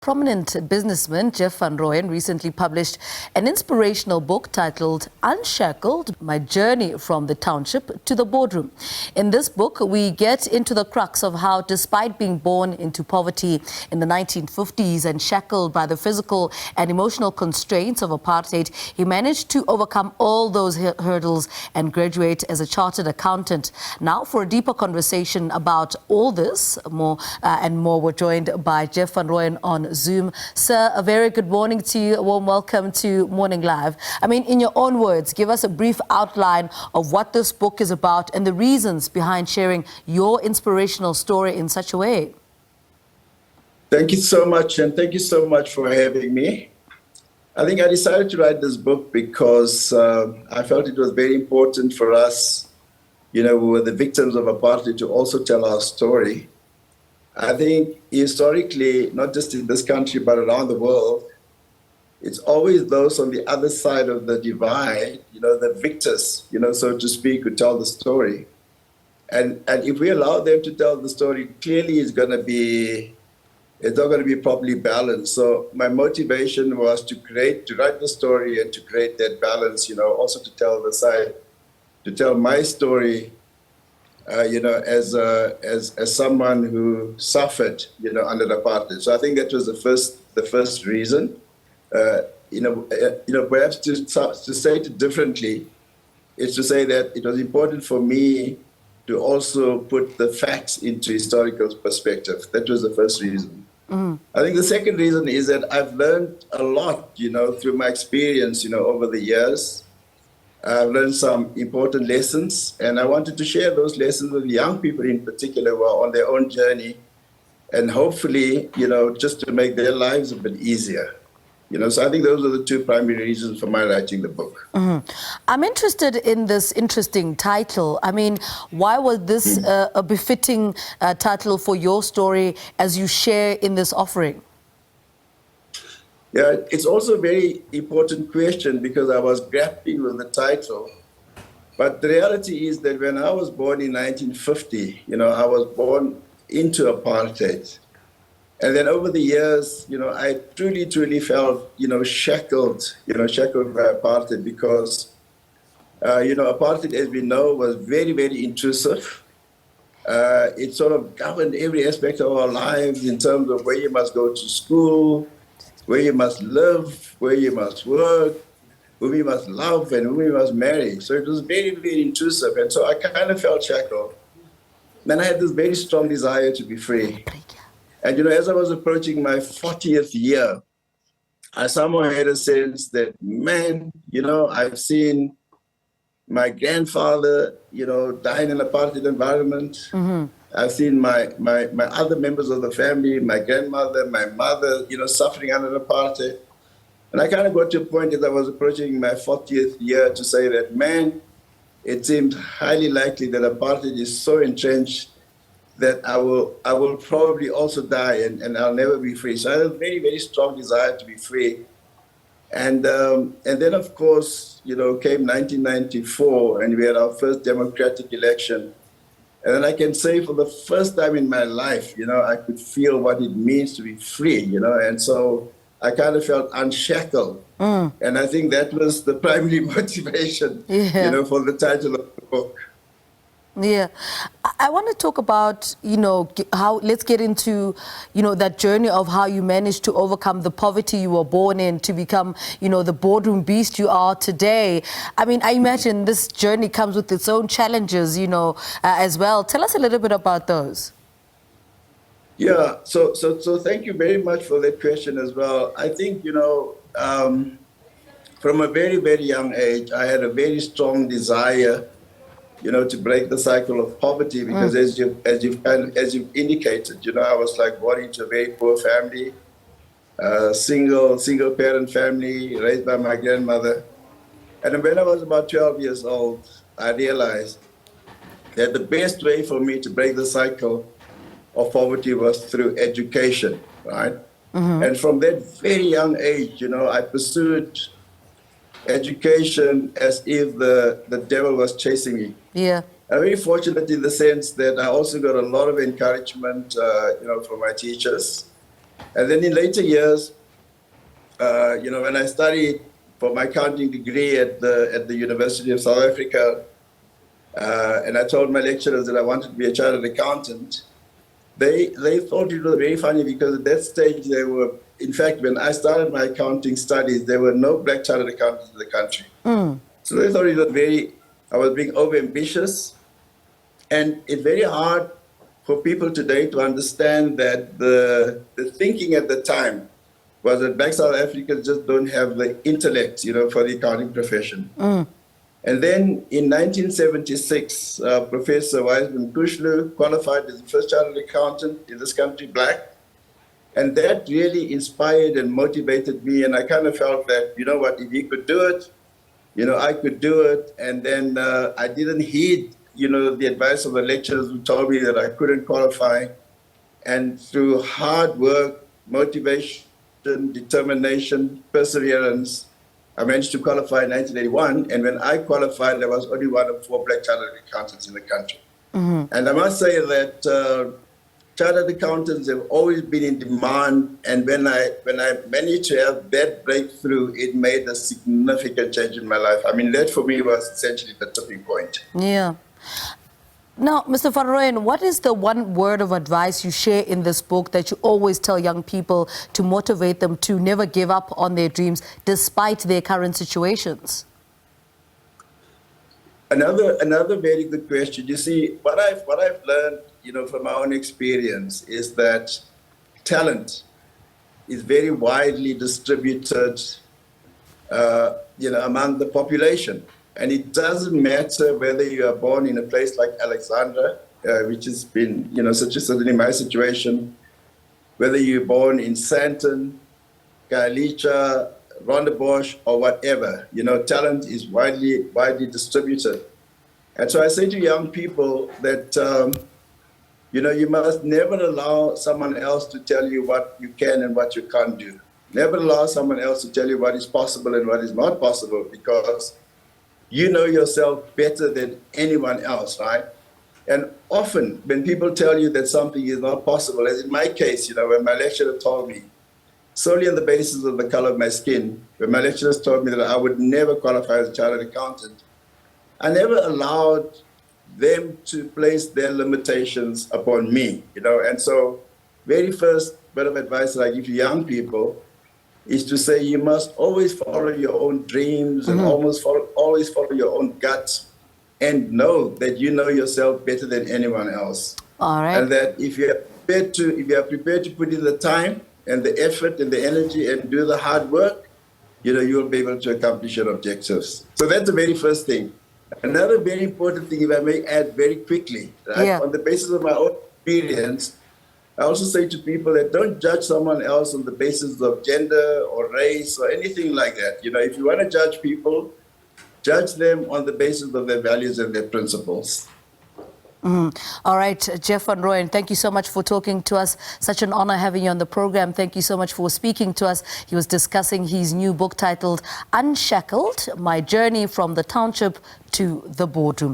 Prominent businessman Jeff van Rooyen recently published an inspirational book titled Unshackled, My Journey from the Township to the Boardroom. In this book, we get into the crux of how, despite being born into poverty in the 1950s and shackled by the physical and emotional constraints of apartheid, he managed to overcome all those hurdles and graduate as a chartered accountant. Now, for a deeper conversation about all this, more, we're joined by Jeff van Rooyen on Zoom. Sir, a very good morning to you. A warm welcome to Morning Live. I mean, in your own words, give us a brief outline of what this book is about and the reasons behind sharing your inspirational story in such a way. Thank you so much, and thank you so much for having me. I think I decided to write this book because I felt it was very important for us, you know, who were the victims of apartheid, to also tell our story. I think historically, not just in this country, but around the world, it's always those on the other side of the divide, you know, the victors, you know, so to speak, who tell the story. And if we allow them to tell the story, clearly it's not going to be properly balanced. So my motivation was to write the story and to create that balance, you know, also to tell my story, you know, as someone who suffered, you know, under apartheid. So I think that was the first reason. You know, perhaps to say it differently is to say that it was important for me to also put the facts into historical perspective. That was the first reason. I think the second reason is that I've learned a lot, you know, through my experience, you know, over the years. I've learned some important lessons, and I wanted to share those lessons with young people in particular who are on their own journey, and hopefully, you know, just to make their lives a bit easier. You know, so I think those are the two primary reasons for my writing the book. I'm interested in this interesting title. I mean, why was this a befitting title for your story as you share in this offering? Yeah, it's also a very important question because I was grappling with the title. But the reality is that when I was born in 1950, you know, I was born into apartheid. And then over the years, you know, I truly felt, you know, shackled by apartheid because, you know, apartheid, as we know, was very intrusive. It sort of governed every aspect of our lives in terms of where you must go to school, where you must live, where you must work, whom you must love, and whom you must marry. So it was very intrusive. And so I kind of felt shackled. Then I had this very strong desire to be free. And, you know, as I was approaching my 40th year, I somehow had a sense that, man, you know, I've seen my grandfather, you know, die in an apartheid environment. I've seen my other members of the family, my grandmother, my mother, you know, suffering under apartheid. And I kind of got to a point as I was approaching my 40th year to say that, man, it seems highly likely that apartheid is so entrenched that I will probably also die and I'll never be free. So I had a very strong desire to be free. And then, of course, you know, came 1994 and we had our first democratic election. And then I can say for the first time in my life, you know, I could feel what it means to be free, you know, and so I kind of felt unshackled. And I think that was the primary motivation, you know, for the title of the book. Yeah, I want to talk about, you know, let's get into, you know, that journey of how you managed to overcome the poverty you were born in to become, you know, the boardroom beast you are today. I mean, I imagine this journey comes with its own challenges, you know, as well. Tell us a little bit about those. Yeah, so thank you very much for that question as well. I think, you know, from a very young age, I had a very strong desire, you know, to break the cycle of poverty because as you've indicated, you know, I was like born into a very poor family, single parent family raised by my grandmother. And when I was about 12 years old, I realized that the best way for me to break the cycle of poverty was through education, right? And from that very young age, you know, I pursued education as if the devil was chasing me. Yeah. I'm very fortunate in the sense that I also got a lot of encouragement, you know, from my teachers. And then in later years, when I studied for my accounting degree at the University of South Africa, and I told my lecturers that I wanted to be a chartered accountant, they thought it was very funny because at that stage they were, in fact, when I started my accounting studies, there were no black chartered accountants in the country. So they thought it was I was being overambitious. And it's very hard for people today to understand that the thinking at the time was that black South Africans just don't have the intellect, for the accounting profession. And then in 1976, Professor Wiseman Kushlu qualified as the first chartered accountant in this country, black. And that really inspired and motivated me. And I kind of felt that, you know what, if he could do it, I could do it. And then I didn't heed, the advice of the lecturers who told me that I couldn't qualify. And through hard work, motivation, determination, perseverance, I managed to qualify in 1981, and when I qualified, I was only one of 4 black chartered accountants in the country. And I must say that chartered accountants have always been in demand, and when I managed to have that breakthrough, it made a significant change in my life. I mean, that for me was essentially the tipping point. Yeah. Now, Mr. van Rooyen, what is the one word of advice you share in this book that you always tell young people to motivate them to never give up on their dreams despite their current situations? Another very good question. You see, what I've learned, from my own experience is that talent is very widely distributed, among the population. And it doesn't matter whether you are born in a place like Alexandra, which has been, certainly my situation, whether you're born in Sandton, Khayelitsha, Rondebosch, or whatever, talent is widely distributed. And so I say to young people that, you must never allow someone else to tell you what you can and what you can't do. Never allow someone else to tell you what is possible and what is not possible, because you know yourself better than anyone else, right? And often when people tell you that something is not possible, as in my case, when my lecturer told me, solely on the basis of the color of my skin, when my lecturers told me that I would never qualify as a chartered accountant, I never allowed them to place their limitations upon me, And so very first bit of advice that I give to young people is to say you must always follow your own dreams and always follow your own guts, and know that you know yourself better than anyone else. All right. And that if you are prepared to put in the time and the effort and the energy and do the hard work, you'll be able to accomplish your objectives. So that's the very first thing. Another very important thing, if I may add very quickly, right? Yeah. On the basis of my own experience, I also say to people that don't judge someone else on the basis of gender or race or anything like that. If you want to judge people, judge them on the basis of their values and their principles. All right, Jeff van Rooyen, thank you so much for talking to us. Such an honor having you on the program. Thank you so much for speaking to us. He was discussing his new book titled Unshackled, My Journey from the Township to the Boardroom.